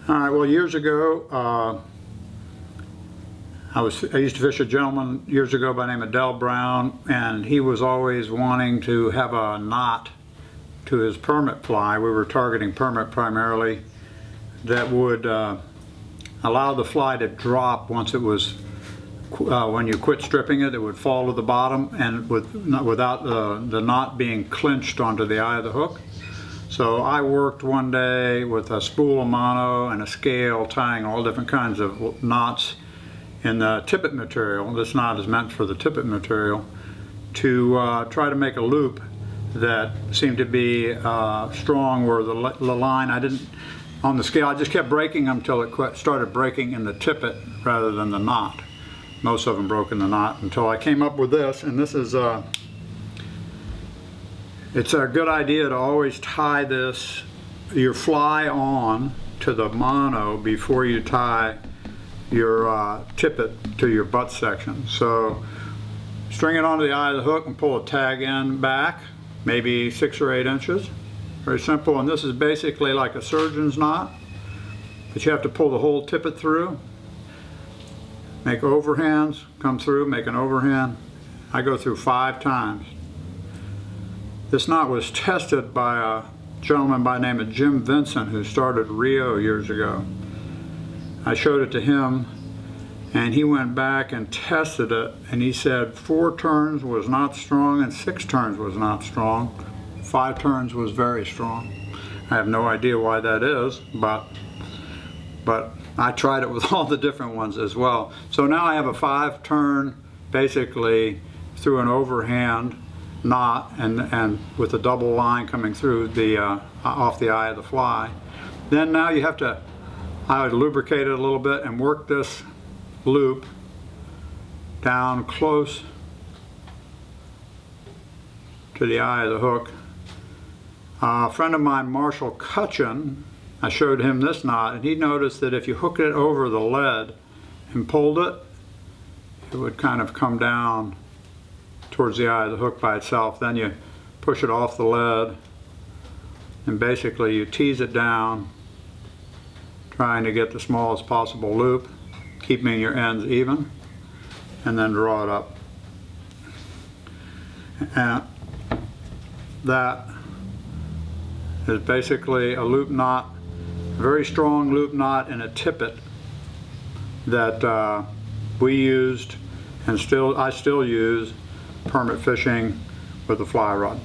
All right, well, years ago, I used to fish a gentleman years ago by the name of Del Brown, and he was always wanting to have a knot to his permit fly. We were targeting permit primarily, that would allow the fly to drop once it was, when you quit stripping it, it would fall to the bottom, and without the knot being clinched onto the eye of the hook. So I worked one day with a spool of mono and a scale, tying all different kinds of knots in the tippet material. This knot is meant for the tippet material, to try to make a loop that seemed to be strong, where the line, I didn't, on the scale, I just kept breaking them until it started breaking in the tippet rather than the knot. Most of them broke in the knot until I came up with this, and this is it's a good idea to always tie your fly on to the mono before you tie your tippet to your butt section. So string it onto the eye of the hook and pull a tag in back, maybe 6 or 8 inches. Very simple, and this is basically like a surgeon's knot, but you have to pull the whole tippet through. Make overhands, come through, make an overhand. I go through 5 times. This knot was tested by a gentleman by the name of Jim Vincent, who started Rio years ago. I showed it to him, and he went back and tested it, and he said 4 turns was not strong and 6 turns was not strong. 5 turns was very strong. I have no idea why that is, but I tried it with all the different ones as well. So now I have a 5-turn, basically through an overhand knot, and with a double line coming through the off the eye of the fly. Then now you have to, I would lubricate it a little bit and work this loop down close to the eye of the hook. A friend of mine, Marshall Cutchin, I showed him this knot, and he noticed that if you hooked it over the lead and pulled it, it would kind of come down towards the eye of the hook by itself. Then you push it off the lead, and basically you tease it down, trying to get the smallest possible loop, keeping your ends even, and then draw it up. And that is basically a loop knot, a very strong loop knot in a tippet that we used, and I still use permit fishing with a fly rod.